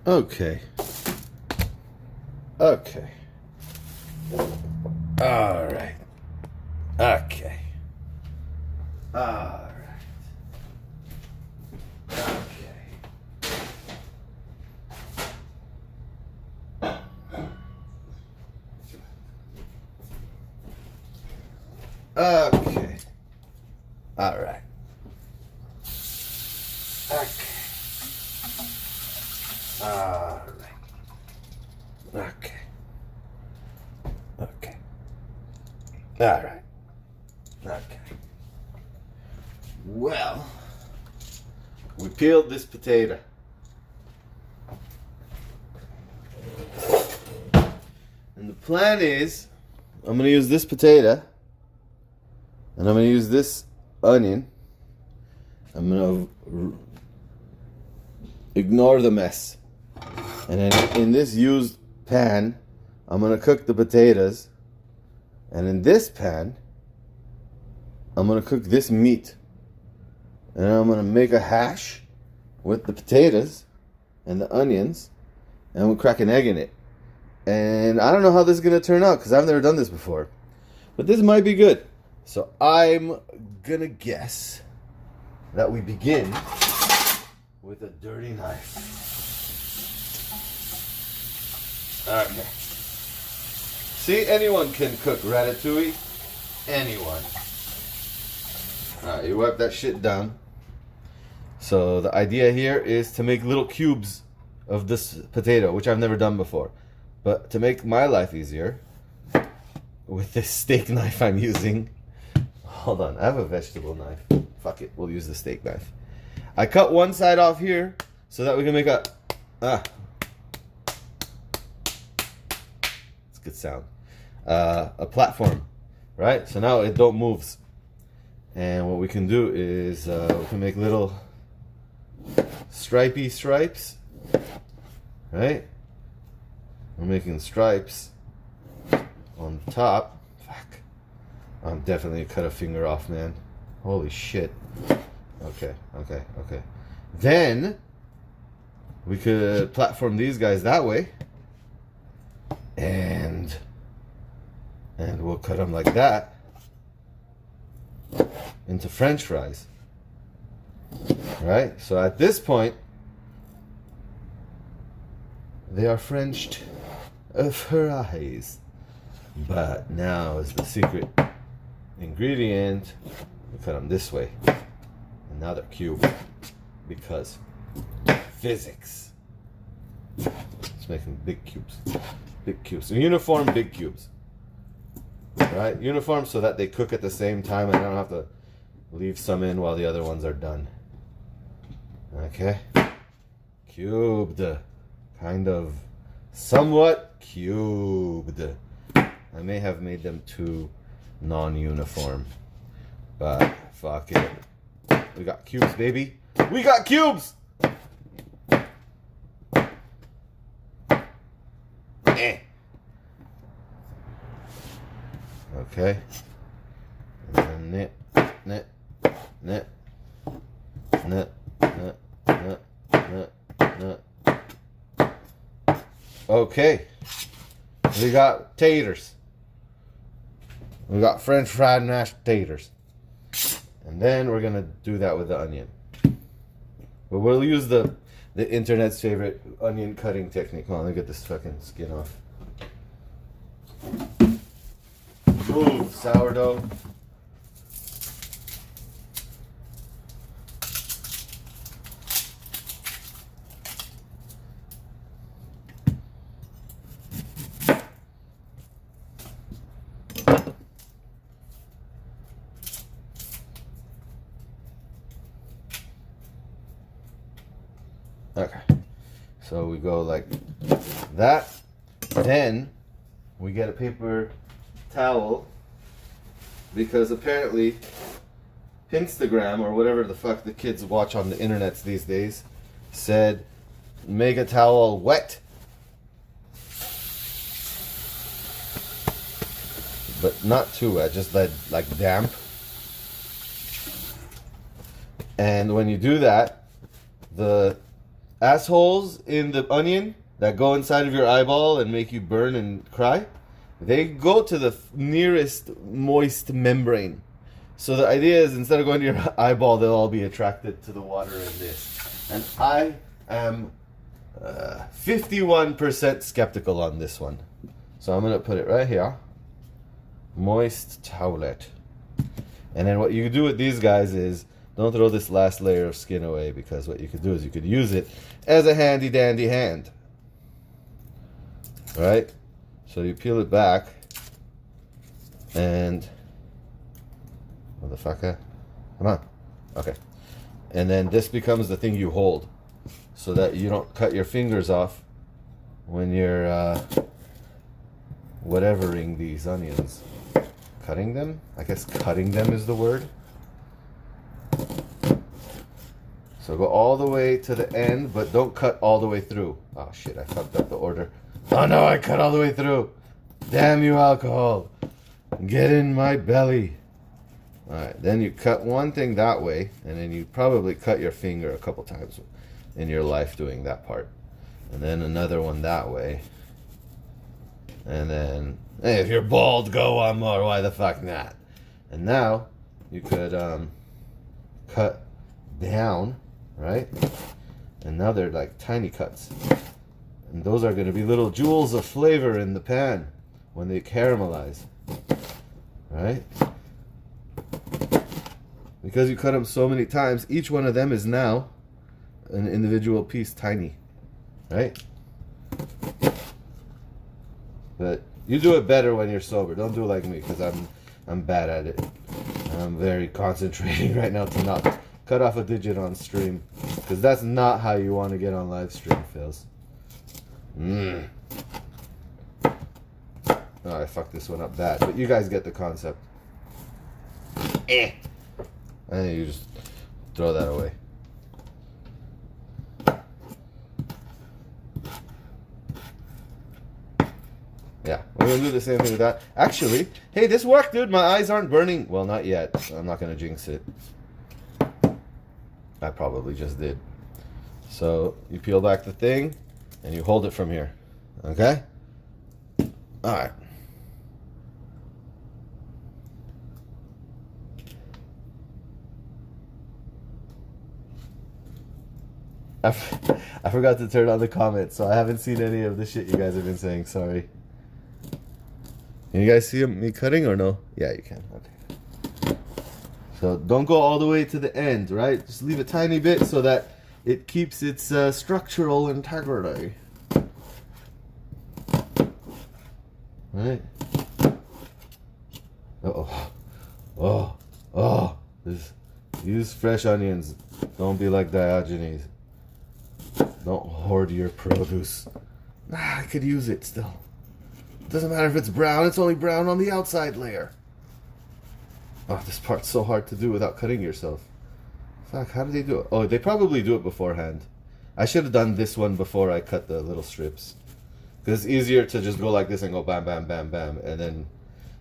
Okay. Okay. All right. Okay. All right. Okay. All right. Okay. All right. Okay. Okay. All right. Okay. Well, we peeled this potato. And the plan is, I'm going to use this potato, and I'm going to use this onion. I'm going to ignore the mess. And then in this used pan, I'm going to cook the potatoes. And in this pan, I'm going to cook this meat. And I'm going to make a hash with the potatoes and the onions. And we'll crack an egg in it. And I don't know how this is going to turn out because I've never done this before. But this might be good. So I'm going to guess that we begin with a dirty knife. Okay. See, anyone can cook ratatouille. Anyone. Alright, you wipe that shit down. So the idea here is to make little cubes of this potato, which I've never done before. But to make my life easier, with this steak knife I'm using, hold on, I have a vegetable knife. Fuck it, we'll use the steak knife. I cut one side off here so that we can make it's a good sound. A platform, right? So now it don't moves. And what we can do is we can make little stripy stripes, right? We're making stripes on the top. Fuck. I'm definitely gonna cut a finger off, man. Holy shit. Okay. Then we could platform these guys that way. And we'll cut them like that into French fries. Right? So at this point, they are Frenched fries. But now is the secret ingredient. We cut them this way. And now they're cubed. Because physics. Let's make them big cubes. Big cubes. Uniform big cubes. Right? Uniform so that they cook at the same time and I don't have to leave some in while the other ones are done. Okay? Cubed. Kind of. Somewhat cubed. I may have made them too non-uniform. But fuck it. We got cubes, baby. We got cubes! Okay. And then knit. Okay. We got taters. We got French fried mashed taters. And then we're gonna do that with the onion. But we'll use the internet's favorite onion cutting technique. Hold on, let me get this fucking skin off. Move, sourdough. Okay, so we go like that. Then we get a paper towel because apparently Instagram or whatever the fuck the kids watch on the internets these days said make a towel wet, but not too wet, just like damp. And when you do that, the assholes in the onion that go inside of your eyeball and make you burn and cry, they go to the nearest moist membrane. So the idea is, instead of going to your eyeball, they'll all be attracted to the water in this. And I am 51% skeptical on this one. So I'm going to put it right here. Moist towelette. And then what you do with these guys is, don't throw this last layer of skin away, because what you could do is you could use it as a handy dandy hand. Right? So you peel it back and motherfucker. Come on. Okay. And then this becomes the thing you hold, so that you don't cut your fingers off when you're whatevering these onions. Cutting them? I guess cutting them is the word. So go all the way to the end, but don't cut all the way through. Oh shit, I fucked up the order. Oh no, I cut all the way through. Damn you, alcohol. Get in my belly. Alright, then you cut one thing that way, and then you probably cut your finger a couple times in your life doing that part. And then another one that way. And then, hey, if you're bald, go one more. Why the fuck not? And now you could cut down, right? And now they're like tiny cuts. And those are going to be little jewels of flavor in the pan when they caramelize. Right? Because you cut them so many times, each one of them is now an individual piece, tiny. Right? But you do it better when you're sober. Don't do it like me, because I'm bad at it. I'm very concentrating right now to not cut off a digit on stream, because that's not how you want to get on live stream, Phils. Oh, I fucked this one up bad, but you guys get the concept. And then you just throw that away. Yeah, we're gonna do the same thing with that. Actually, hey, this worked, dude. My eyes aren't burning. Well, not yet. I'm not gonna jinx it. I probably just did. So you peel back the thing and you hold it from here. Okay? Alright. I forgot to turn on the comments, so I haven't seen any of the shit you guys have been saying. Sorry. Can you guys see me cutting or no? Yeah, you can. Okay. So don't go all the way to the end, right? Just leave a tiny bit so that it keeps its structural integrity. Right? Uh-oh. Oh. Use fresh onions. Don't be like Diogenes. Don't hoard your produce. I could use it still. Doesn't matter if it's brown, it's only brown on the outside layer. Oh, this part's so hard to do without cutting yourself. Fuck, how do they do it? Oh, they probably do it beforehand. I should have done this one before I cut the little strips. Because it's easier to just go like this and go bam, bam, bam, bam. And then,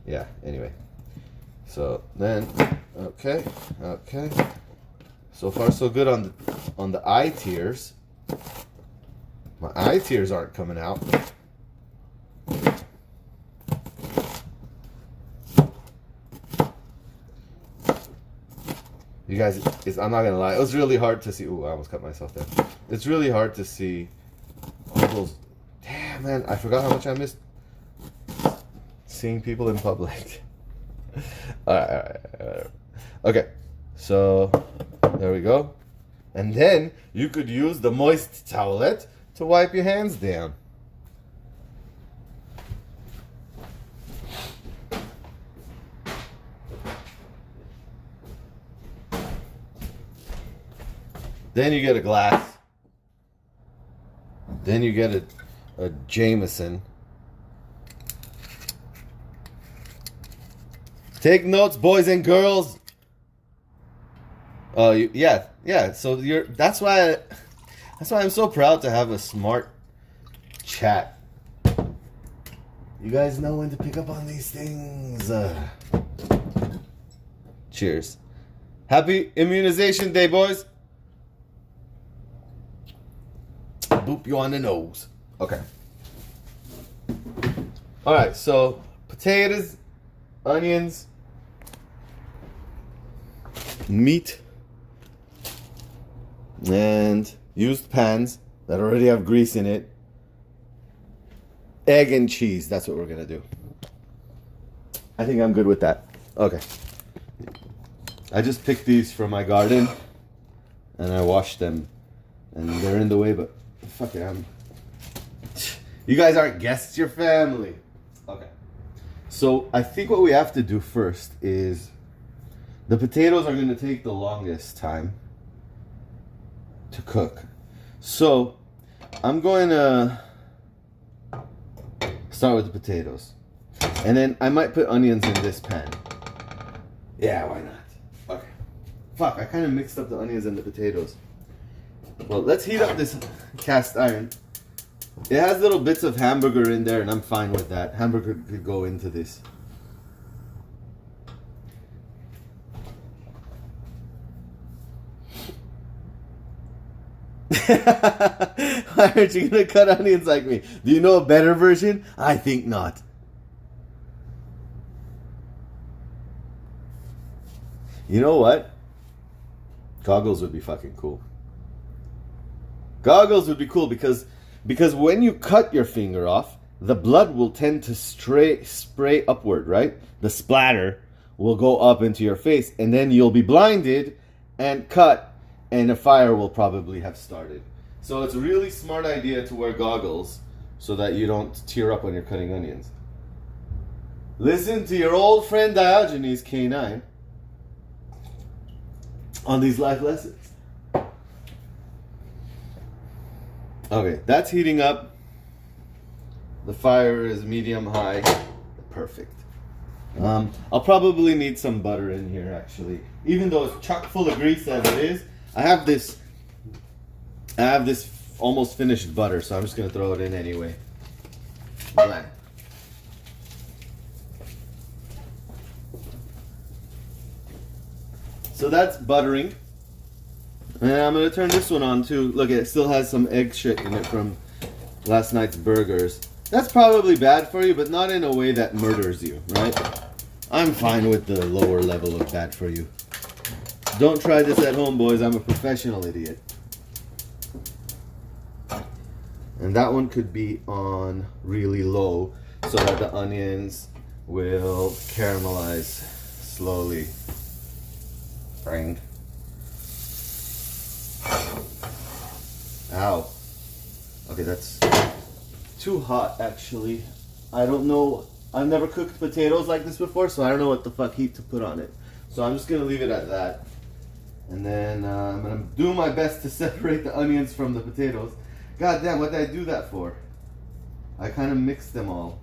yeah, anyway. So then, okay. So far so good on the eye tears. My eye tears aren't coming out. You guys, I'm not gonna lie, it was really hard to see. Ooh, I almost cut myself there. It's really hard to see all those. Damn, man, I forgot how much I missed seeing people in public. Alright. Okay, so there we go. And then you could use the moist towelette to wipe your hands down. Then you get a glass. Then you get a Jameson. Take notes, boys and girls. Oh, yeah. So that's why I'm so proud to have a smart chat. You guys know when to pick up on these things. Cheers. Happy Immunization Day, boys. boop you on the nose. Okay. Alright, so potatoes, onions, meat, and used pans that already have grease in it. Egg and cheese, that's what we're gonna do. I think I'm good with that. Okay. I just picked these from my garden and I washed them and they're in the way, but fuck it, you guys aren't guests, you're family. Okay. So I think what we have to do first is the potatoes are gonna take the longest time to cook. So I'm going to start with the potatoes. And then I might put onions in this pan. Yeah, why not? Okay. Fuck, I kind of mixed up the onions and the potatoes. Well, let's heat up this cast iron. It has little bits of hamburger in there and I'm fine with that. Hamburger could go into this. Why aren't you gonna cut onions like me? Do you know a better version? I think not. You know what? Goggles would be fucking cool. Goggles would be cool because when you cut your finger off, the blood will tend to spray upward, right? The splatter will go up into your face and then you'll be blinded and cut and a fire will probably have started. So it's a really smart idea to wear goggles so that you don't tear up when you're cutting onions. Listen to your old friend Diogenes K9 on these life lessons. Okay, that's heating up. The fire is medium high. Perfect. I'll probably need some butter in here actually. Even though it's chock full of grease as it is, I have this almost finished butter, so I'm just gonna throw it in anyway. Blah. So that's buttering. And I'm gonna turn this one on too. Look, it still has some egg shit in it from last night's burgers. That's probably bad for you, but not in a way that murders you, right? I'm fine with the lower level of bad for you. Don't try this at home, boys. I'm a professional idiot. And that one could be on really low so that the onions will caramelize slowly. Bang. Ow. Okay, that's too hot actually. I don't know. I've never cooked potatoes like this before, so I don't know what the fuck heat to put on it. So I'm just gonna leave it at that. And then I'm gonna do my best to separate the onions from the potatoes. God damn, what did I do that for? I kind of mixed them all.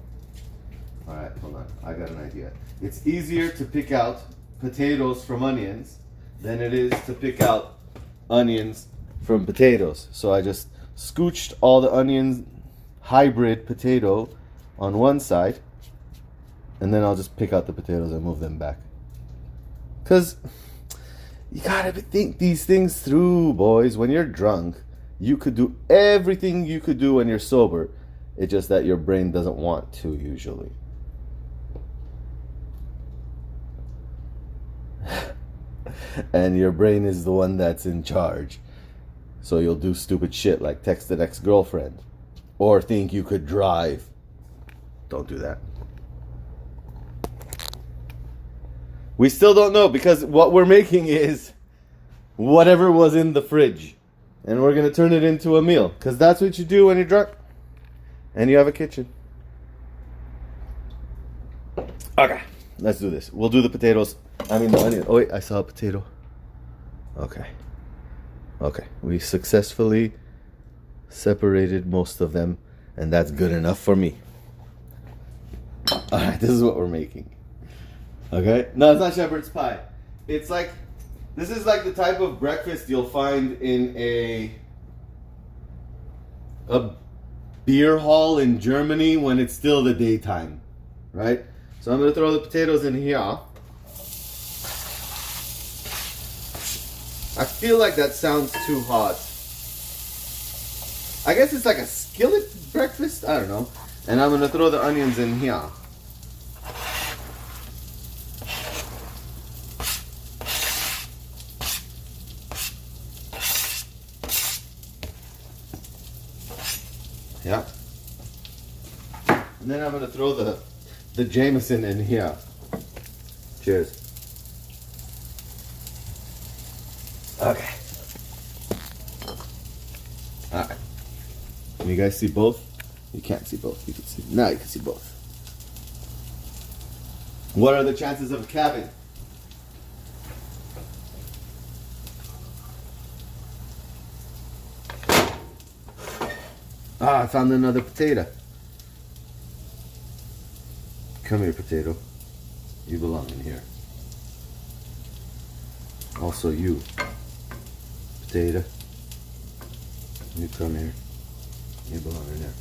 Alright, hold on. I got an idea. It's easier to pick out potatoes from onions than it is to pick out onions from potatoes. So I just scooched all the onions hybrid potato on one side, and then I'll just pick out the potatoes and move them back. Because you gotta think these things through, boys. When you're drunk, you could do everything you could do when you're sober. It's just that your brain doesn't want to usually. And your brain is the one that's in charge. So you'll do stupid shit like text an ex-girlfriend or think you could drive. Don't do that. We still don't know because what we're making is whatever was in the fridge. And we're going to turn it into a meal. Because that's what you do when you're drunk. And you have a kitchen. Okay, let's do this. We'll do the potatoes. I mean the onion. Oh wait, I saw a potato. Okay. Okay, we successfully separated most of them. And that's good enough for me. Alright, this is what we're making. Okay? No, it's not shepherd's pie. It's like, this is like the type of breakfast you'll find in a beer hall in Germany when it's still the daytime. Right? So I'm going to throw the potatoes in here. I feel like that sounds too hot. I guess it's like a skillet breakfast. I don't know. And I'm gonna throw the onions in here. Yeah. And then I'm gonna throw the Jameson in here. Cheers. Okay. Alright. Can you guys see both? You can't see both. You can see. Now you can see both. What are the chances of a cabin? Ah, I found another potato. Come here, potato. You belong in here. Also you, potato. You come here. You belong in there.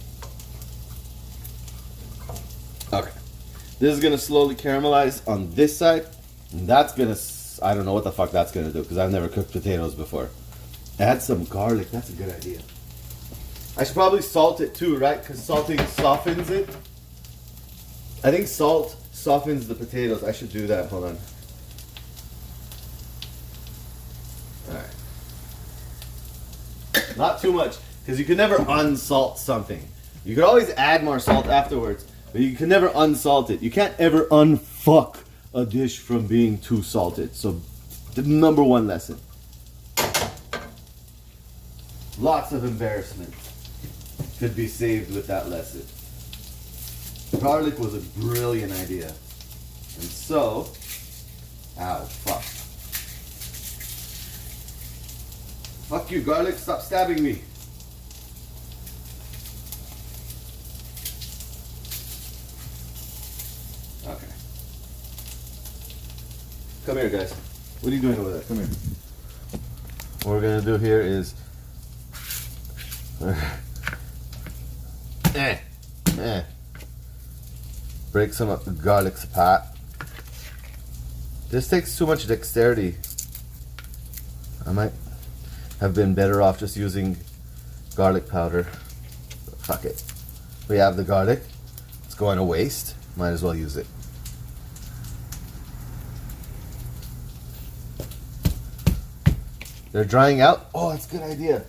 Okay. This is gonna slowly caramelize on this side. And that's gonna, I don't know what the fuck that's gonna do because I've never cooked potatoes before. Add some garlic. That's a good idea. I should probably salt it too, right? Because salting softens it. I think salt softens the potatoes. I should do that. Hold on. Alright. Not too much, because you can never unsalt something. You could always add more salt afterwards, but you can never unsalt it. You can't ever unfuck a dish from being too salted. So, the number one lesson. Lots of embarrassment could be saved with that lesson. Garlic was a brilliant idea. And so, ow, fuck. Fuck you, garlic, stop stabbing me. Okay. Come here, guys. What are you doing over there? Come here. What we're gonna do here is break some of the garlics apart. This takes too much dexterity. I might have been better off just using garlic powder. Fuck it. We have the garlic. It's going to waste. Might as well use it. They're drying out. Oh, that's a good idea.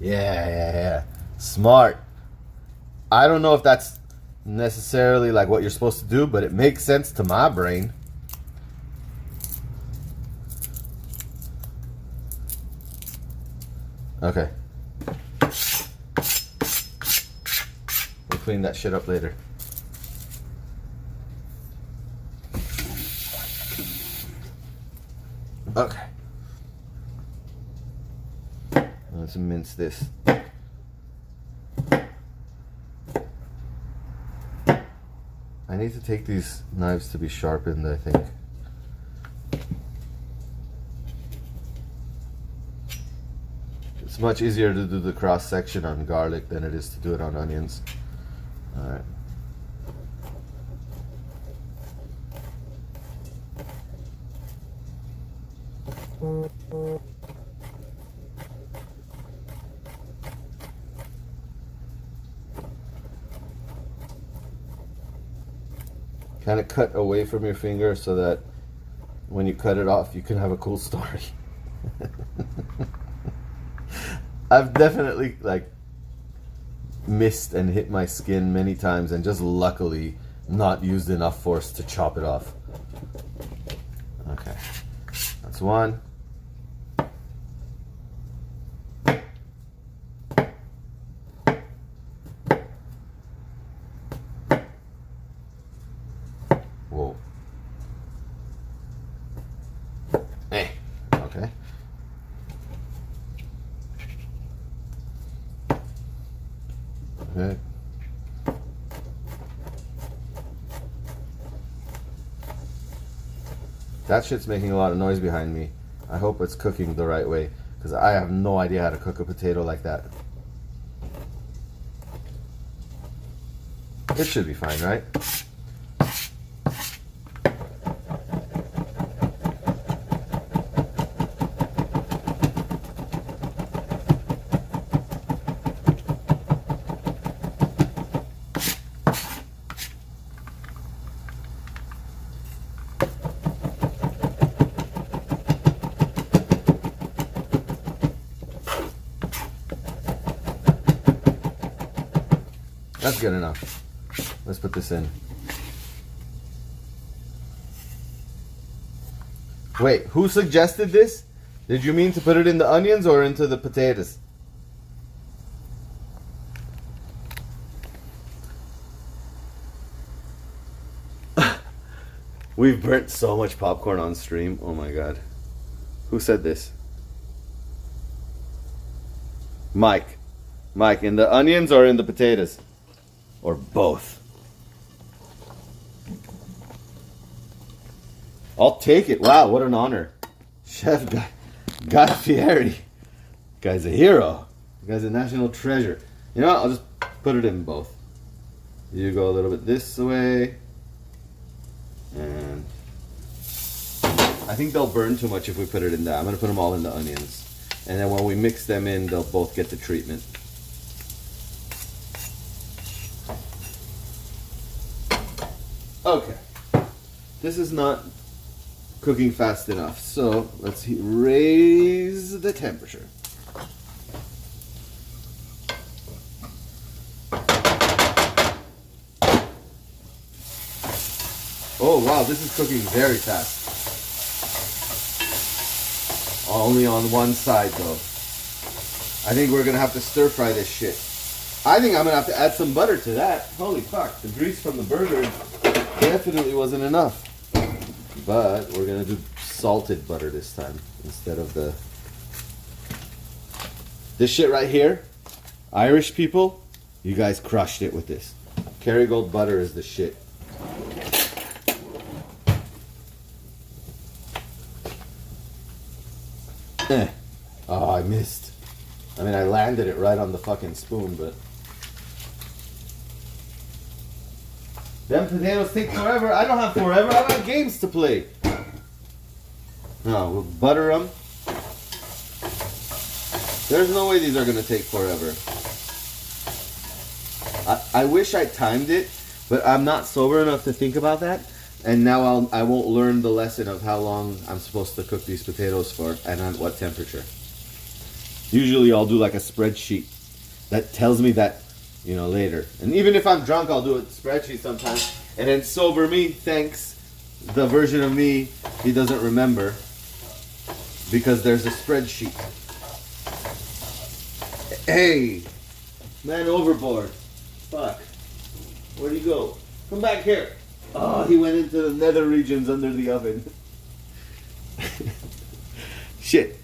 Yeah. Smart. I don't know if that's necessarily like what you're supposed to do, but it makes sense to my brain. Okay. We'll clean that shit up later. Okay. Let's mince this. I need to take these knives to be sharpened, I think. It's much easier to do the cross section on garlic than it is to do it on onions. Alright. Kind of cut away from your finger so that when you cut it off, you can have a cool story. I've definitely like missed and hit my skin many times and just luckily not used enough force to chop it off. Okay, that's one. Whoa. Okay. Okay. That shit's making a lot of noise behind me. I hope it's cooking the right way, because I have no idea how to cook a potato like that. It should be fine, right? That's good enough. Let's put this in. Wait, who suggested this? Did you mean to put it in the onions or into the potatoes? We've burnt so much popcorn on stream. Oh my god. Who said this? Mike. Mike, in the onions or in the potatoes? Or both? I'll take it. Wow, what an honor. Chef Guy Fieri. Guy's a hero. Guy's a national treasure. You know what? I'll just put it in both. You go a little bit this way. And I think they'll burn too much if we put it in there. I'm going to put them all in the onions. And then when we mix them in, they'll both get the treatment. Okay. This is not cooking fast enough. So let's raise the temperature. Oh wow, this is cooking very fast. Only on one side though. I think we're gonna have to stir fry this shit. I think I'm gonna have to add some butter to that. Holy fuck, the grease from the burger definitely wasn't enough. But we're gonna do salted butter this time instead of the... This shit right here, Irish people, you guys crushed it with this. Kerrygold butter is the shit. Oh, I missed. I mean, I landed it right on the fucking spoon, but... Them potatoes take forever. I don't have forever. I got games to play. No, we'll butter them. There's no way these are going to take forever. I wish I timed it, but I'm not sober enough to think about that. And now I won't learn the lesson of how long I'm supposed to cook these potatoes for and at what temperature. Usually I'll do like a spreadsheet that tells me that, you know, later. And even if I'm drunk, I'll do a spreadsheet sometimes. And then sober me thanks the version of me he doesn't remember because there's a spreadsheet. Hey, man overboard. Fuck. Where'd he go? Come back here. Oh, he went into the nether regions under the oven. Shit.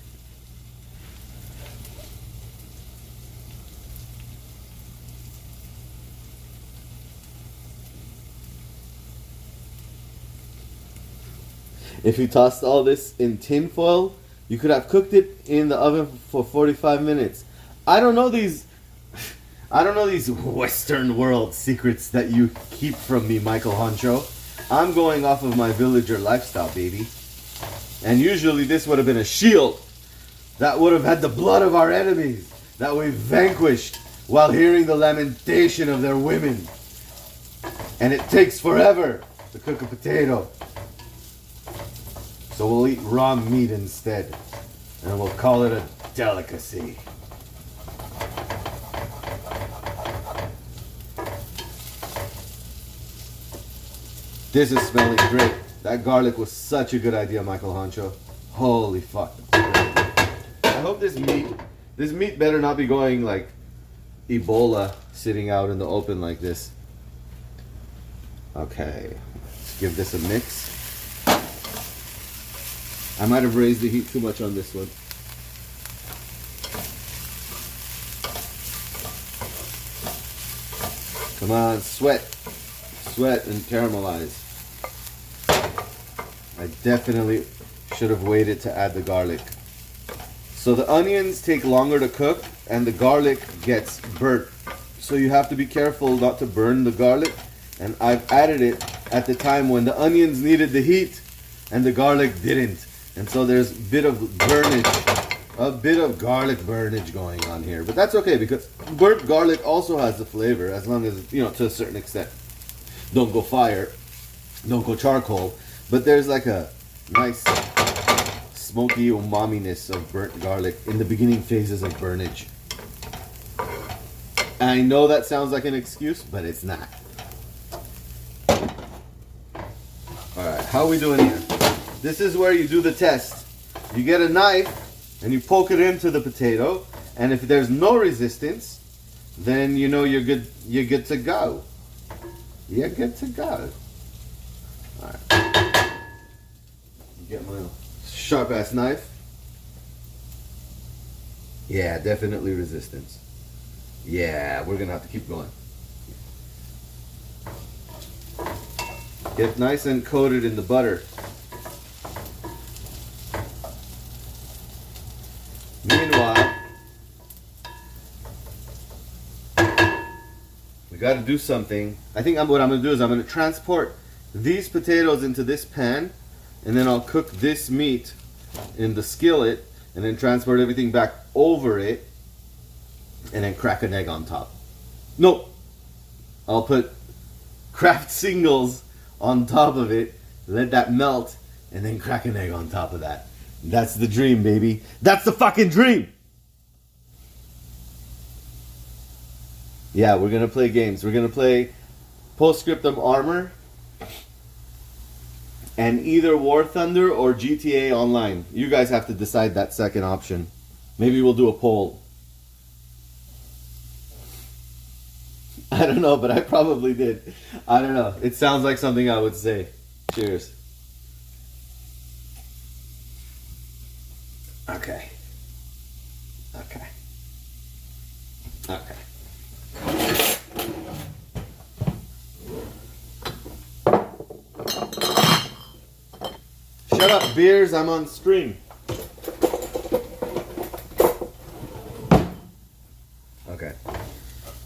If you tossed all this in tin foil, you could have cooked it in the oven for 45 minutes. I don't know these Western world secrets that you keep from me, Michael Honcho. I'm going off of my villager lifestyle, baby. And usually this would have been a shield that would have had the blood of our enemies that we vanquished while hearing the lamentation of their women. And it takes forever to cook a potato. So we'll eat raw meat instead. And we'll call it a delicacy. This is smelling great. That garlic was such a good idea, Michael Honcho. Holy fuck. I hope this meat better not be going like Ebola sitting out in the open like this. Okay, let's give this a mix. I might have raised the heat too much on this one. Come on, sweat. Sweat and caramelize. I definitely should have waited to add the garlic. So the onions take longer to cook and the garlic gets burnt. So you have to be careful not to burn the garlic. And I've added it at the time when the onions needed the heat and the garlic didn't. And so there's a bit of burnage, a bit of garlic burnage going on here. But that's okay because burnt garlic also has the flavor as long as, you know, to a certain extent. Don't go fire, don't go charcoal. But there's like a nice smoky umami-ness of burnt garlic in the beginning phases of burnage. I know that sounds like an excuse, but it's not. Alright, how are we doing here? This is where you do the test. You get a knife and you poke it into the potato, and if there's no resistance, then you know you're good to go. You're good to go. Alright. Get my sharp ass knife. Yeah, definitely resistance. Yeah, we're gonna have to keep going. Get nice and coated in the butter. Meanwhile, we got to do something. I think what I'm going to do is I'm going to transport these potatoes into this pan, and then I'll cook this meat in the skillet, and then transport everything back over it, and then crack an egg on top. No, I'll put Kraft singles on top of it, let that melt, and then crack an egg on top of that. That's the dream, baby. That's the fucking dream. Yeah, we're gonna play games. We're gonna play Postscriptum Armor and either War Thunder or GTA Online. You guys have to decide that second option. Maybe we'll do a poll. I don't know, but I probably did. I don't know. It sounds like something I would say. Cheers. Okay. Okay. Okay. Shut up, beers. I'm on stream. Okay.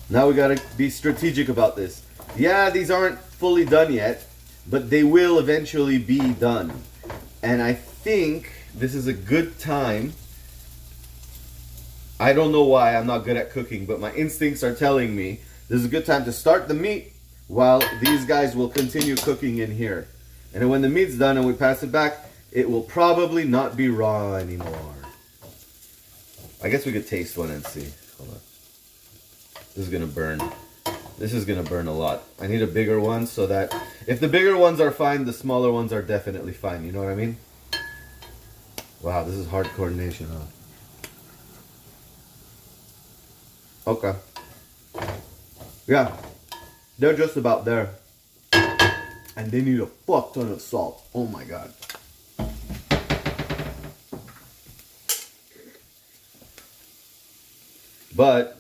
Now we gotta be strategic about this. Yeah, these aren't fully done yet, but they will eventually be done. And I think this is a good time. I don't know why, I'm not good at cooking, but my instincts are telling me this is a good time to start the meat while these guys will continue cooking in here. And then when the meat's done and we pass it back, it will probably not be raw anymore. I guess we could taste one and see. Hold on. This is gonna burn. This is gonna burn a lot. I need a bigger one so that if the bigger ones are fine, the smaller ones are definitely fine. You know what I mean? Wow, this is hard coordination, huh? Okay. Yeah, they're just about there. And they need a fuck ton of salt. Oh my god. But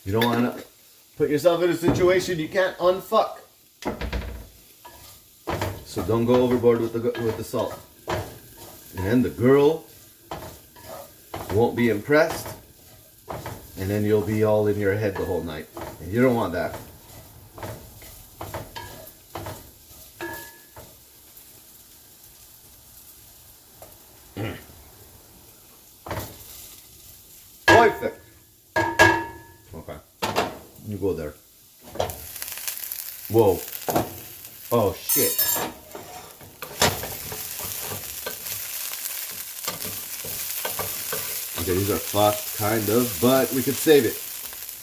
you don't want to put yourself in a situation you can't unfuck. So don't go overboard with the salt. And then the girl won't be impressed. And then you'll be all in your head the whole night. And you don't want that. Perfect. Okay. You go there. Whoa. Oh shit. Okay, these are fucked, kind of, but we could save it.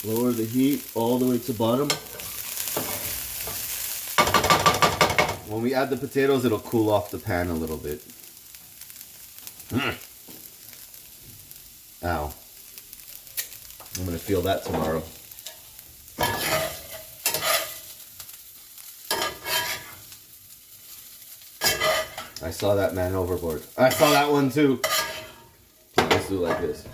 Lower the heat all the way to bottom. When we add the potatoes, it'll cool off the pan a little bit. Ow. I'm gonna feel that tomorrow. I saw that man overboard. I saw that one too. Let's do it like this.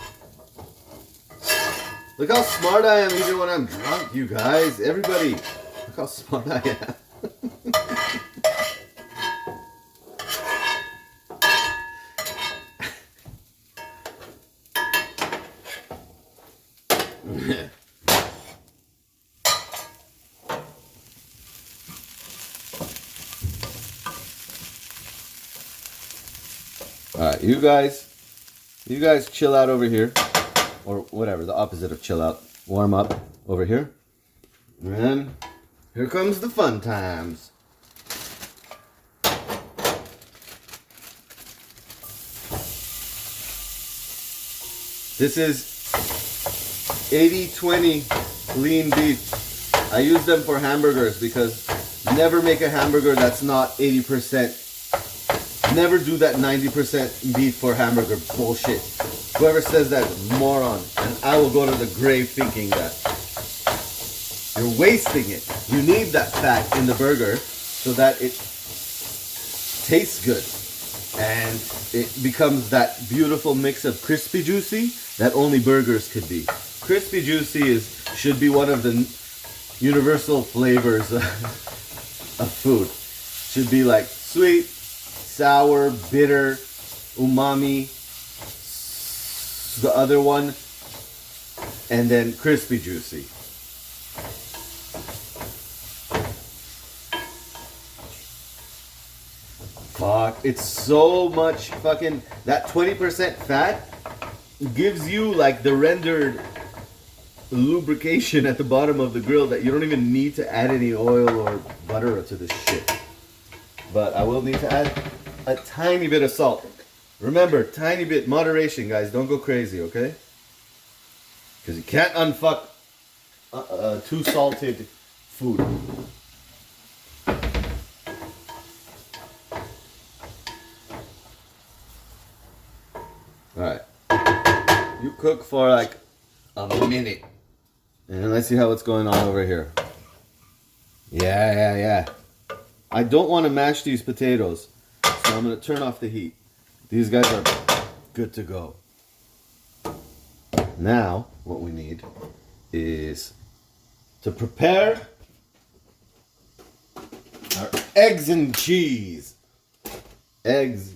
Look how smart I am even when I'm drunk, you guys. Everybody, look how smart I am. Alright, you guys chill out over here. Or whatever, the opposite of chill out. Warm up over here. And then Here comes the fun times. This is 80-20 lean beef. I use them for hamburgers because never make a hamburger that's not 80%. Never do that 90% beef for hamburger bullshit. Whoever says that is a moron, and I will go to the grave thinking that. You're wasting it. You need that fat in the burger so that it tastes good. And it becomes that beautiful mix of crispy juicy that only burgers could be. Crispy juicy should be one of the universal flavors of food. Should be like sweet, sour, bitter, umami, the other one, and then crispy juicy. Fuck, it's so much fucking, that 20% fat gives you like the rendered lubrication at the bottom of the grill that you don't even need to add any oil or butter to this shit. But I will need to add a tiny bit of salt. Remember, tiny bit, moderation, guys. Don't go crazy, okay? Because you can't unfuck too salted food. Alright. You cook for like a minute. And let's see how it's going on over here. Yeah. I don't want to mash these potatoes. So I'm going to turn off the heat. These guys are good to go. Now, what we need is to prepare our eggs and cheese. Eggs.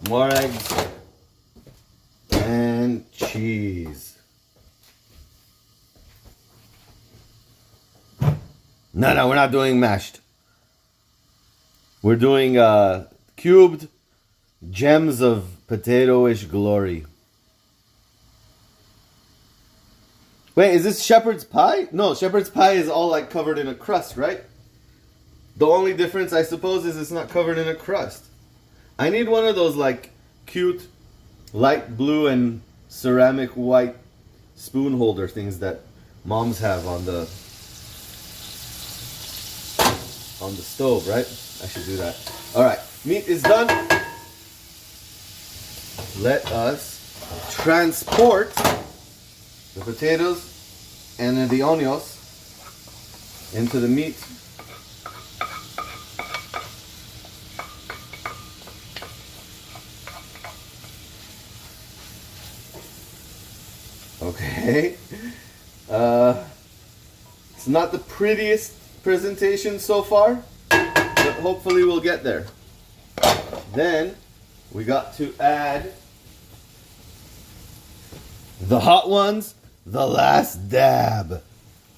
More eggs and cheese. No, we're not doing mashed. We're doing cubed gems of potato-ish glory. Wait, is this shepherd's pie? No, shepherd's pie is all like covered in a crust, right? The only difference, I suppose, is it's not covered in a crust. I need one of those like cute light blue and ceramic white spoon holder things that moms have on the stove, right? I should do that. Alright, meat is done. Let us transport the potatoes and the onions into the meat. Okay. It's not the prettiest presentation so far, but hopefully we'll get there. Then we got to add the hot ones, the last dab.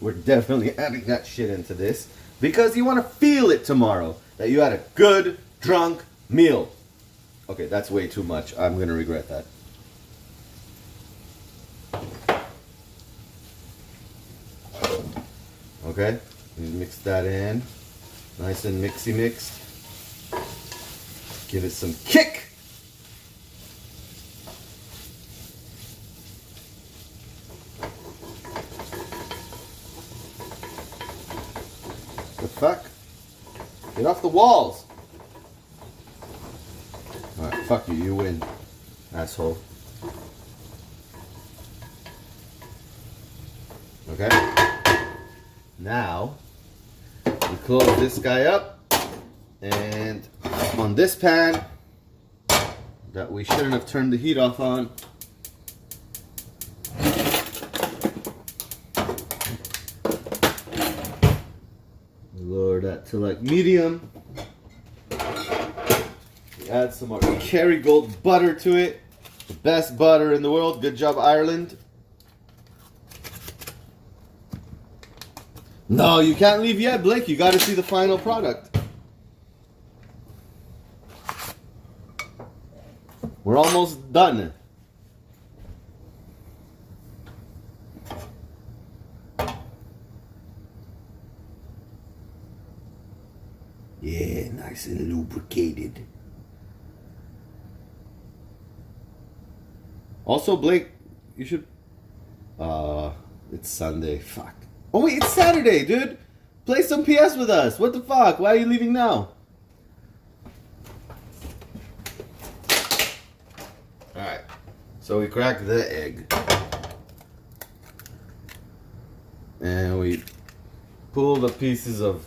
We're definitely adding that shit into this because you want to feel it tomorrow that you had a good drunk meal. Okay, that's way too much. I'm going to regret that. Okay, you mix that in, nice and mixy mixed. Give it some kick. The fuck? Get off the walls. Alright, fuck you, you win, asshole. Okay. Now, we close this guy up, and on this pan that we shouldn't have turned the heat off on, lower that to like medium. We add some more Kerrygold butter to it, the best butter in the world. Good job, Ireland. No, you can't leave yet, Blake. You got to see the final product. We're almost done. Yeah, nice and lubricated. Also, Blake, you should... it's Sunday. Fuck. Oh, wait, it's Saturday, dude. Play some PS with us. What the fuck? Why are you leaving now? Alright. So we cracked the egg. And we pull the pieces of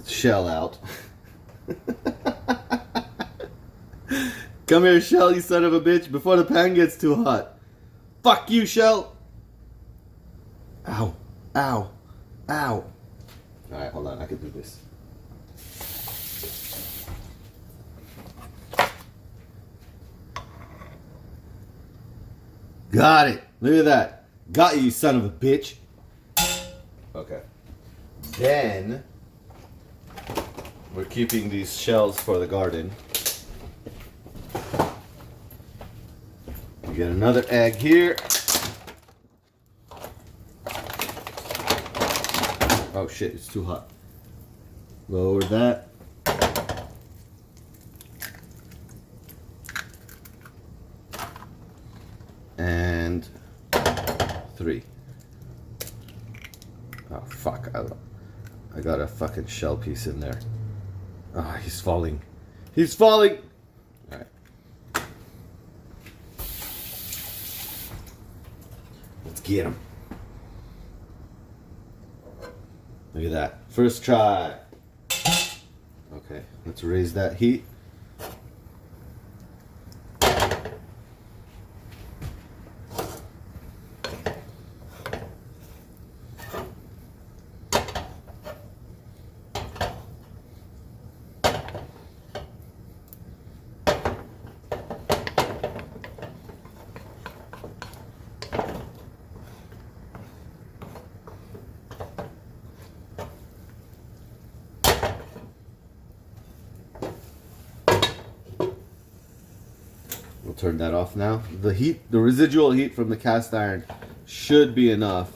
shell out. Come here, Shell, you son of a bitch, before the pan gets too hot. Fuck you, Shell. Ow. Ow. Ow. Alright, hold on, I can do this. Got it. Look at that. Got you, you son of a bitch. Okay. Then we're keeping these shells for the garden. We get another egg here. Oh shit, it's too hot. Lower that. And 3. Oh fuck, I got a fucking shell piece in there. Ah, oh, he's falling. He's falling! Alright. Let's get him. Look at that. First try. Okay, let's raise that heat. We'll turn that off now. The heat, the residual heat from the cast iron should be enough.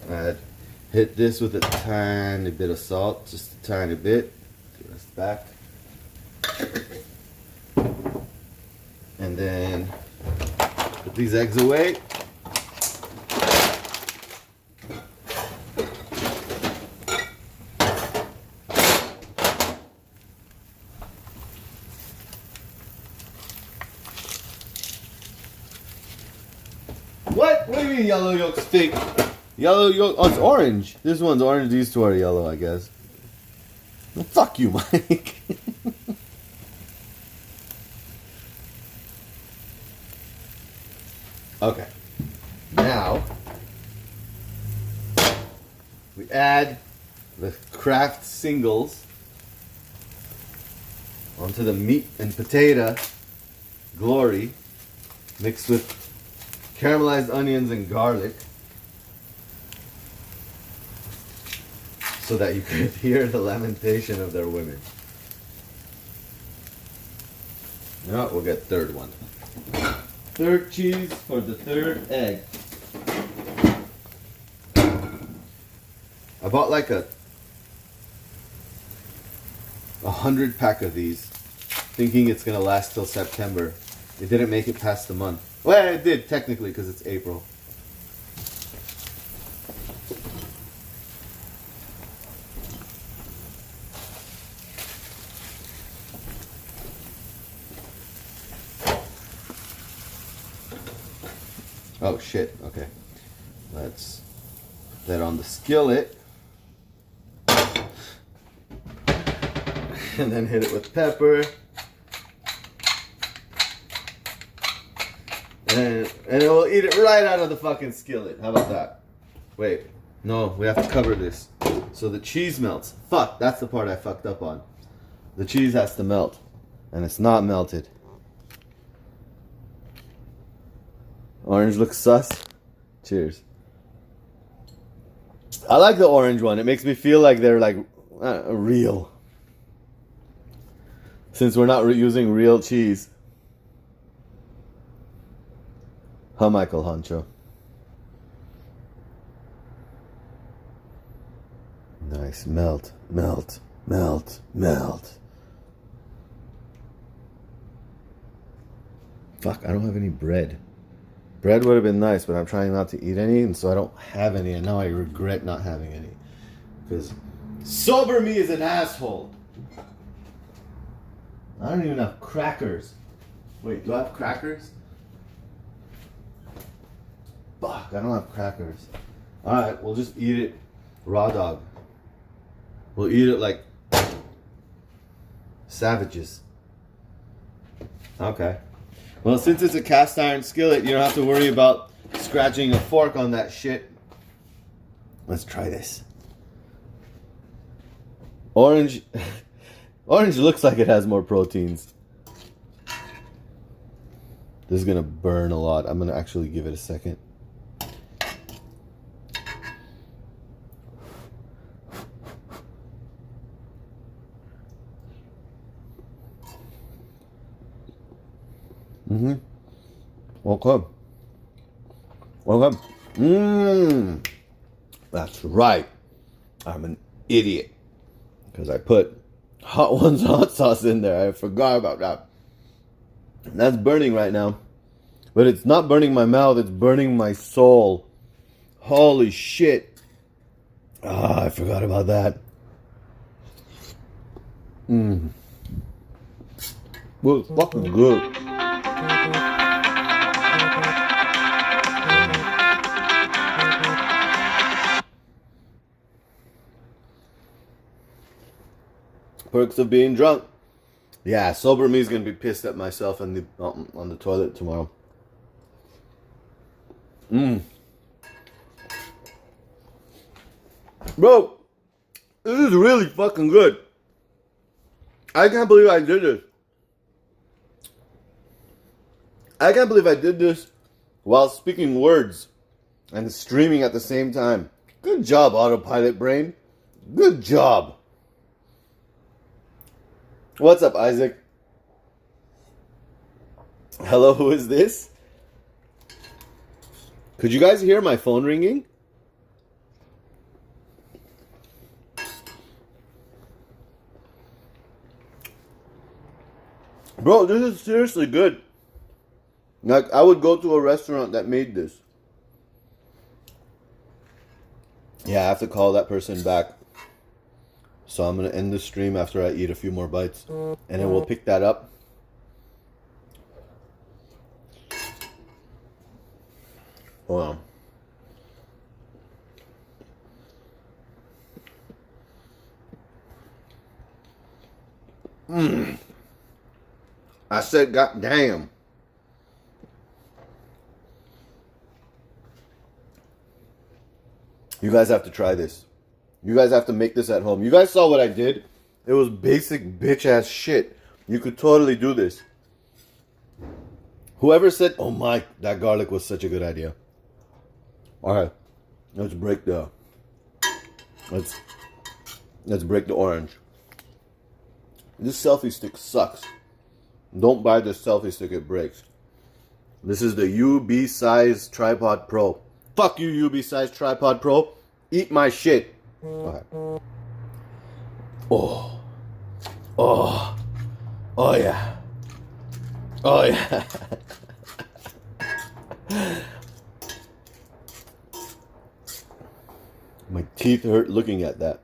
I'd hit this with a tiny bit of salt, just a tiny bit. Rest back. And then put these eggs away. What? What do you mean yellow yolk's fake? Yellow yolk? Oh, it's orange. This one's orange. These two are yellow, I guess. Well, fuck you, Mike. Okay. Now we add the Kraft singles onto the meat and potato glory, mixed with caramelized onions and garlic, so that you could hear the lamentation of their women. No, we'll get third one. Third cheese for the third egg. I bought like a 100 pack of these, thinking it's gonna last till September. It didn't make it past the month. Well, it did technically because it's April. Oh shit, okay. Let's put that on the skillet. And then hit it with pepper. And it will eat it right out of the fucking skillet. How about that? Wait, no, we have to cover this so the cheese melts. Fuck, that's the part I fucked up on. The cheese has to melt, and it's not melted. Orange looks sus. Cheers. I like the orange one. It makes me feel like they're like real. Since we're not using real cheese. Huh, Michael Honcho? Nice. Melt, melt, melt, melt. Fuck, I don't have any bread. Bread would have been nice, but I'm trying not to eat any, and so I don't have any, and now I regret not having any. Because sober me is an asshole. I don't even have crackers. Wait, do I have crackers? Fuck, I don't have crackers. Alright, we'll just eat it raw dog. We'll eat it like savages. Okay. Well, since it's a cast iron skillet, you don't have to worry about scratching a fork on that shit. Let's try this. Orange. Orange looks like it has more proteins. This is gonna burn a lot. I'm gonna actually give it a second. Okay. Okay. That's right. I'm an idiot. Because I put Hot Ones hot sauce in there. I forgot about that. And that's burning right now. But it's not burning my mouth. It's burning my soul. Holy shit. Ah, I forgot about that. Well, it's fucking good. Perks of being drunk. Yeah, sober me is gonna be pissed at myself on the toilet tomorrow. Bro, this is really fucking good. I can't believe I did this. I can't believe I did this while speaking words and streaming at the same time. Good job, autopilot brain. Good job. What's up, Isaac? Hello, who is this? Could you guys hear my phone ringing? Bro, this is seriously good. Like, I would go to a restaurant that made this. Yeah, I have to call that person back. So I'm going to end the stream after I eat a few more bites. And then we'll pick that up. Hold on. I said, God damn. You guys have to try this. You guys have to make this at home. You guys saw what I did. It was basic bitch ass shit. You could totally do this. Whoever said, oh my, that garlic was such a good idea. Alright. Let's break the orange. This selfie stick sucks. Don't buy this selfie stick, it breaks. This is the UB Size Tripod Pro. Fuck you, UB Size Tripod Pro. Eat my shit. Okay. Oh. Oh. Oh yeah. Oh yeah. My teeth hurt looking at that.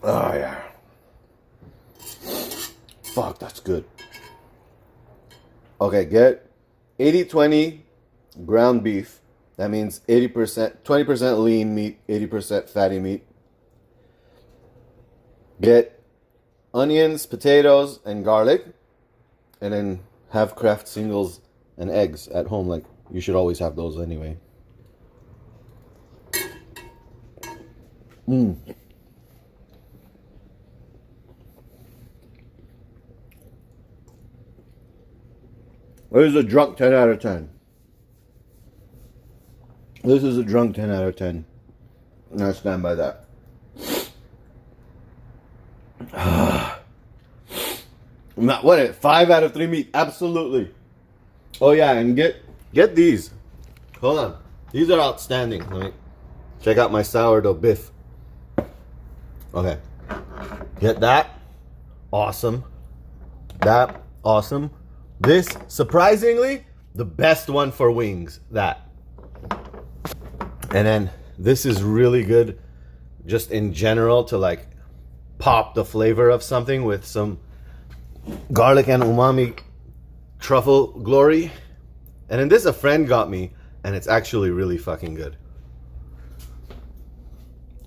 Oh yeah. Fuck, that's good. Okay, get 80-20 ground beef. That means 80%, 20% lean meat, 80% fatty meat. Get onions, potatoes, and garlic. And then have Kraft singles and eggs at home. Like, you should always have those anyway. This is a drunk 10 out of 10. This is a drunk 10 out of 10. And I stand by that. What? 5 out of 3 meat. Absolutely. Oh yeah, and get these. Hold on. These are outstanding. Let me check out my sourdough biff. Okay. Get that. Awesome. That. Awesome. This, surprisingly, the best one for wings. That. And then this is really good just in general to like pop the flavor of something with some garlic and umami truffle glory. And then this a friend got me, and it's actually really fucking good.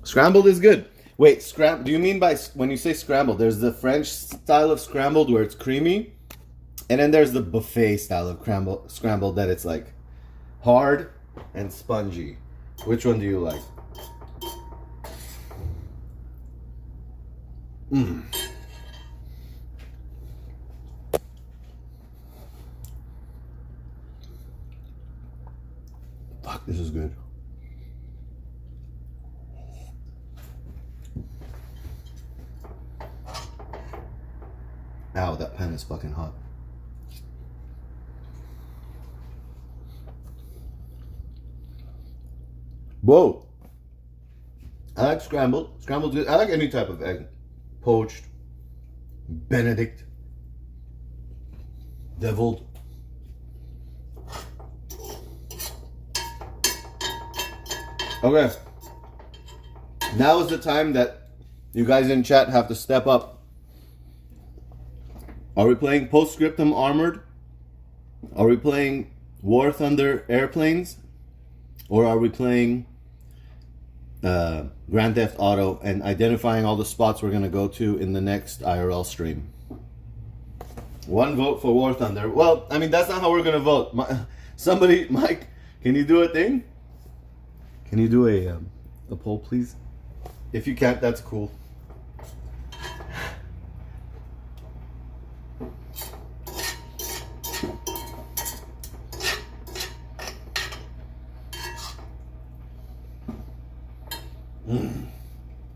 Scrambled is good. Wait, do you mean by, when you say scrambled, there's the French style of scrambled where it's creamy, and then there's the buffet style of scrambled that it's like hard and spongy. Which one do you like? Fuck, this is good. Ow, that pan is fucking hot. Whoa. I like scrambled. Scrambled good. I like any type of egg. Poached. Benedict. Deviled. Okay. Now is the time that you guys in chat have to step up. Are we playing Postscriptum Armored? Are we playing War Thunder Airplanes? Or are we playing Grand Theft Auto and identifying all the spots we're going to go to in the next IRL stream? One vote for War Thunder. Well, I mean, that's not how we're going to vote. Somebody, Mike, can you do a thing? Can you do a poll, please? If you can't, that's cool.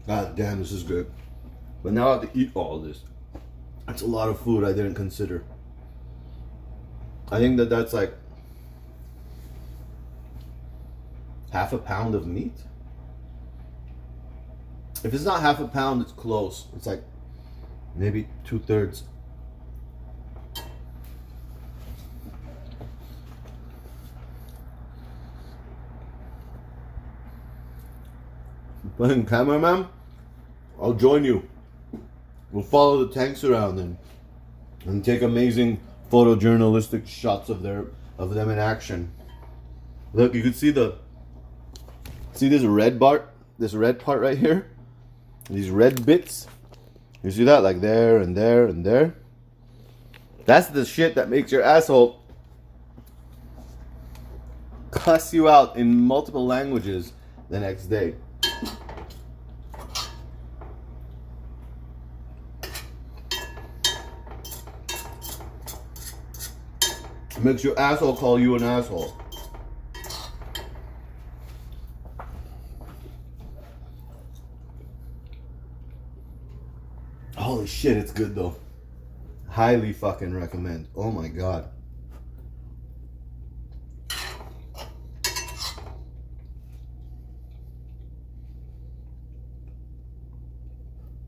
God damn, this is good. But now I have to eat all this. That's a lot of food I didn't consider. I think that's like half a pound of meat. If it's not half a pound, it's close. It's like maybe 2/3. Playing cameraman, I'll join you. We'll follow the tanks around and take amazing photojournalistic shots of them in action. Look, you can see this red part right here. These red bits. You see that? Like there and there and there. That's the shit that makes your asshole cuss you out in multiple languages the next day. It makes your asshole call you an asshole. Holy shit, it's good though. Highly fucking recommend. Oh my god.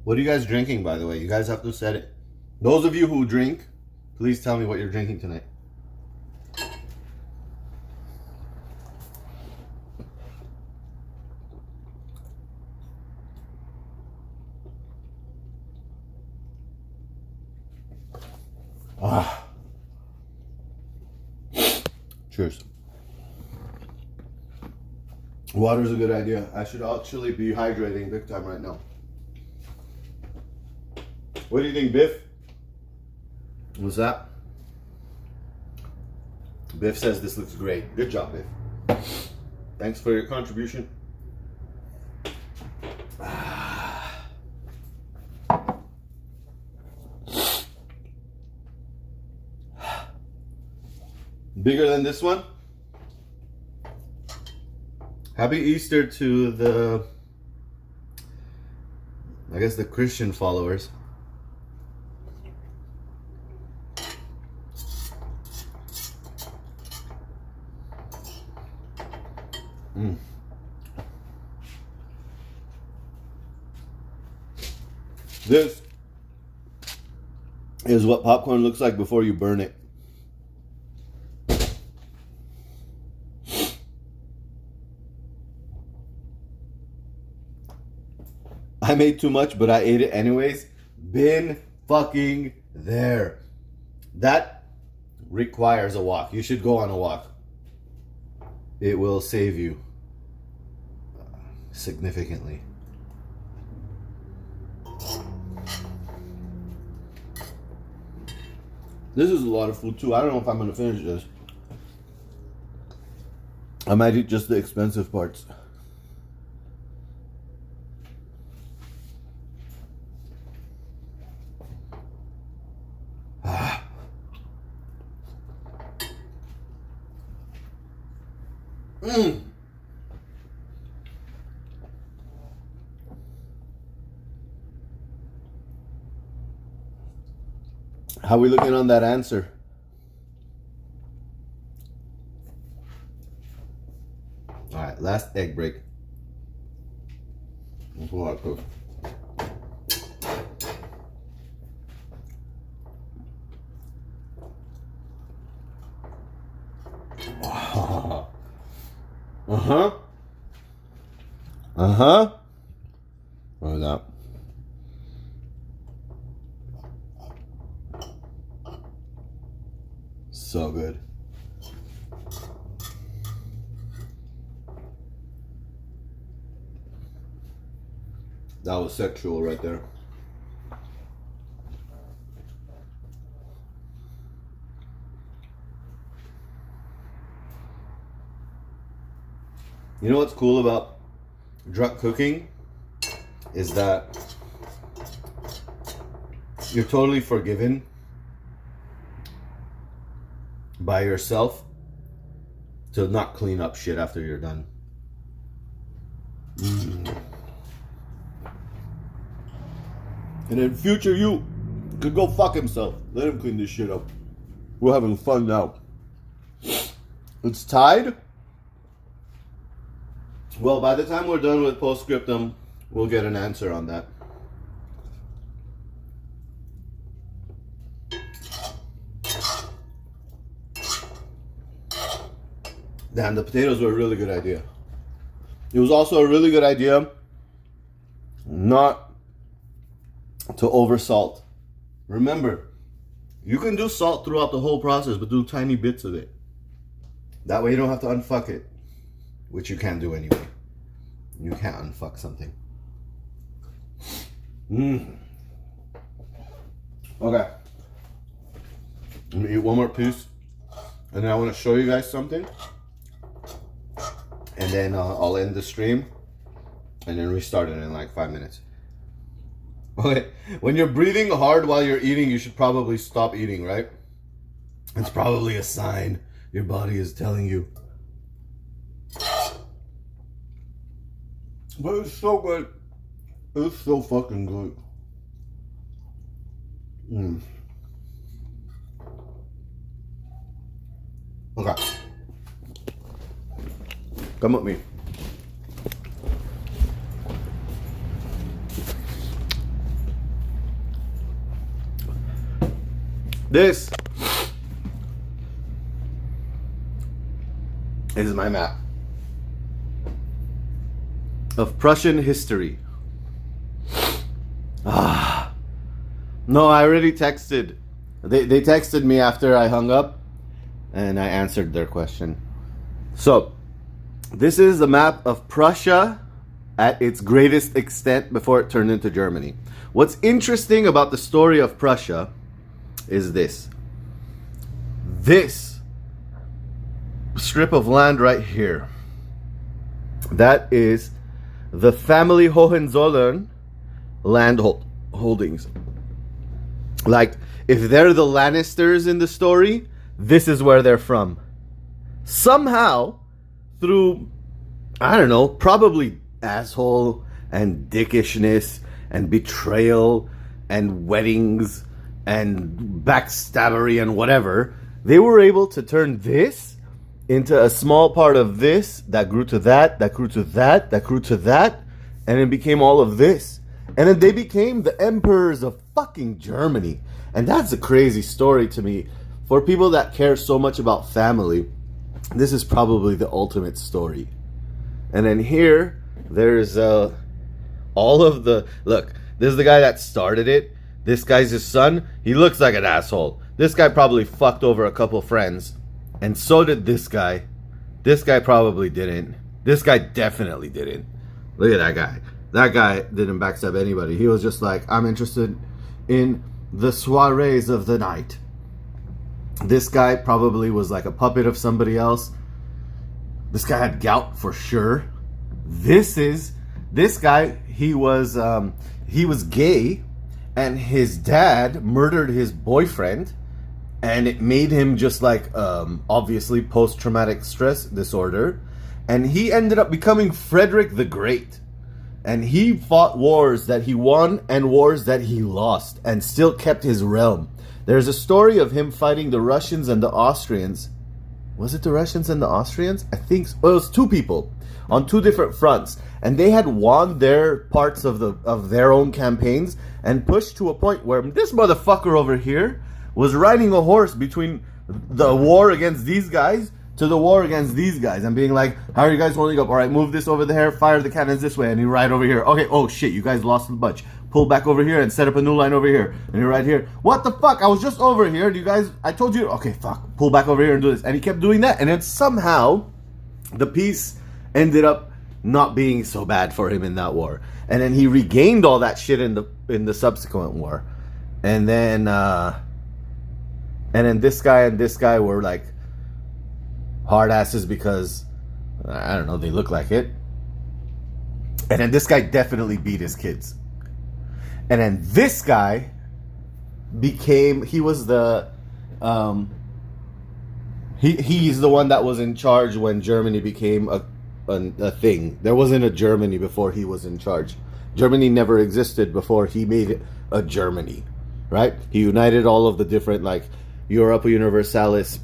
What are you guys drinking, by the way? You guys have to set it. Those of you who drink, please tell me what you're drinking tonight. Ah. Cheers. Water's a good idea. I should actually be hydrating big time right now. What do you think, Biff? What's that? Biff says this looks great. Good job, Biff. Thanks for your contribution. Bigger than this one. Happy Easter to the, I guess, the Christian followers. This is what popcorn looks like before you burn it. I made too much, but I ate it anyways. Been fucking there. That requires a walk. You should go on a walk. It will save you significantly. This is a lot of food too. I don't know if I'm gonna finish this. I might eat just the expensive parts. How are we looking on that answer? All right, last egg break. That's what I cook. Look at that. So good. That was sexual right there. You know what's cool about drunk cooking is that you're totally forgiven by yourself to not clean up shit after you're done. And in future, you could go fuck himself. Let him clean this shit up. We're having fun now. It's tied. Well, by the time we're done with postscriptum, we'll get an answer on that. Damn, the potatoes were a really good idea. It was also a really good idea not to over salt. Remember, you can do salt throughout the whole process, but do tiny bits of it. That way you don't have to unfuck it, which you can't do anyway. You can't unfuck something. Okay. Let me eat one more piece, and then I want to show you guys something. And then I'll end the stream and then restart it in like 5 minutes. Okay, when you're breathing hard while you're eating, you should probably stop eating, right? It's probably a sign your body is telling you. But it's so good. It's so fucking good. Okay. Come with me. This is my map of Prussian history. No, I already texted. They texted me after I hung up, and I answered their question. So, this is the map of Prussia at its greatest extent before it turned into Germany. What's interesting about the story of Prussia is this. This strip of land right here, that is the family Hohenzollern land holdings. Like, if they're the Lannisters in the story, this is where they're from. somehow, through, I don't know, probably asshole and dickishness and betrayal and weddings and backstabbery and whatever, they were able to turn this into a small part of this that grew to that, that grew to that, that grew to that, and it became all of this. And then they became the emperors of fucking Germany. And that's a crazy story to me. For people that care so much about family, this is probably the ultimate story. And then here, there's all of the... Look, this is the guy that started it. This guy's his son. He looks like an asshole. This guy probably fucked over a couple friends. And so did this guy. This guy probably didn't. This guy definitely didn't. Look at that guy. That guy didn't backstab anybody. He was just like, I'm interested in the soirees of the night. This guy probably was like a puppet of somebody else. This guy had gout for sure. This guy, he was gay, and his dad murdered his boyfriend, and it made him just like obviously post-traumatic stress disorder, and he ended up becoming Frederick the Great. And he fought wars that he won and wars that he lost, and still kept his realm. There's a story of him fighting the Russians and the Austrians. Was it the Russians and the Austrians? I think so. Well, it was two people on two different fronts, and they had won their parts of their own campaigns and pushed to a point where this motherfucker over here was riding a horse between the war against these guys to the war against these guys, and being like, how are you guys holding up? All right, move this over there, fire the cannons this way, and you ride over here. Okay, oh shit, you guys lost a bunch. Pull back over here and set up a new line over here. And you're right here. What the fuck? I was just over here. Do you guys, I told you. Okay, fuck. Pull back over here and do this. And he kept doing that. And then somehow the peace ended up not being so bad for him in that war. And then he regained all that shit in the subsequent war. And then this guy and this guy were like hard asses because, I don't know, they look like it. And then this guy definitely beat his kids. And then this guy became, he was the, he's the one that was in charge when Germany became a thing. There wasn't a Germany before he was in charge. Germany never existed before he made it a Germany, right? He united all of the different, like, Europa Universalis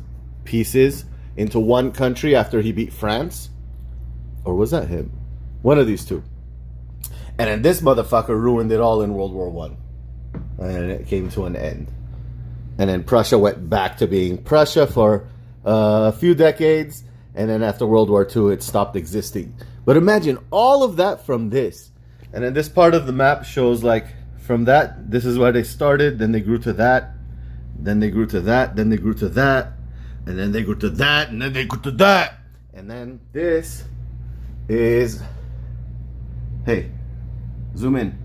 pieces into one country after he beat France. Or was that him? One of these two. And then this motherfucker ruined it all in World War I. And it came to an end. And then Prussia went back to being Prussia for a few decades. And then after World War II, it stopped existing. But imagine all of that from this. And then this part of the map shows, like, from that, this is where they started. Then they grew to that. Then they grew to that. Then they grew to that. And then they grew to that. And then they grew to that. And then this is... Hey. Zoom in.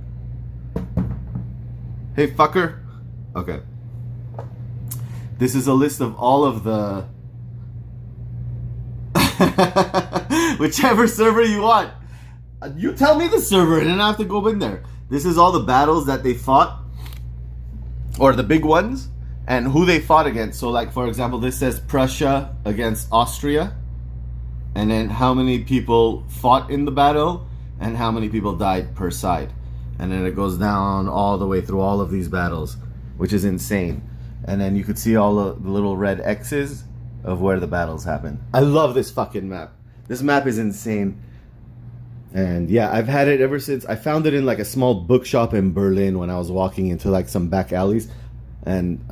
Hey, fucker. Okay. This is a list of all of the... whichever server you want. You tell me the server and then I have to go in there. This is all the battles that they fought. Or the big ones. And who they fought against. So, like, for example, this says Prussia against Austria. And then how many people fought in the battle. And how many people died per side. And then it goes down all the way through all of these battles, which is insane. And then you could see all the little red X's of where the battles happen. I love this fucking map. This map is insane. And yeah, I've had it ever since. I found it in like a small bookshop in Berlin when I was walking into like some back alleys. And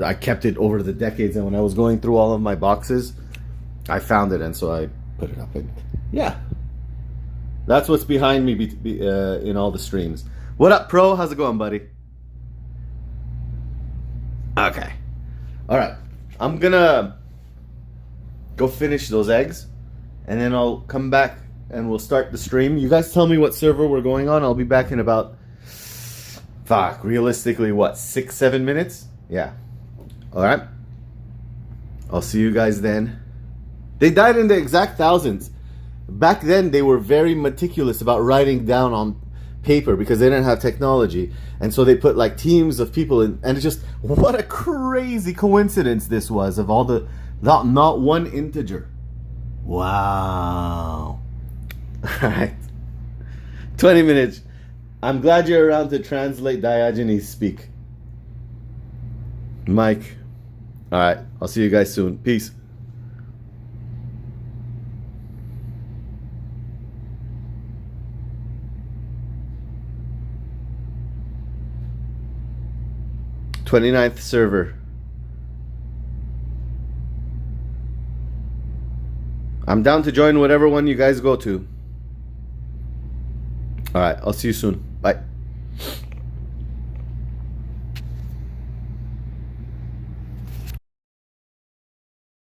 I kept it over the decades. And when I was going through all of my boxes, I found it. And so I put it up. And yeah. That's what's behind me in all the streams. What up, Pro? How's it going, buddy? Okay. All right. I'm gonna go finish those eggs, and then I'll come back and we'll start the stream. You guys tell me what server we're going on. I'll be back in about, realistically, what, 6-7 minutes? Yeah. All right. I'll see you guys then. They died in the exact thousands. Back then, they were very meticulous about writing down on paper because they didn't have technology. And so they put like teams of people in, and it's just, what a crazy coincidence this was of all the Not one integer. Wow. All right. 20 minutes. I'm glad you're around to translate Diogenes speak. Mike. All right. I'll see you guys soon. Peace. '29th server. I'm down to join whatever one you guys go to. All right. I'll see you soon. Bye.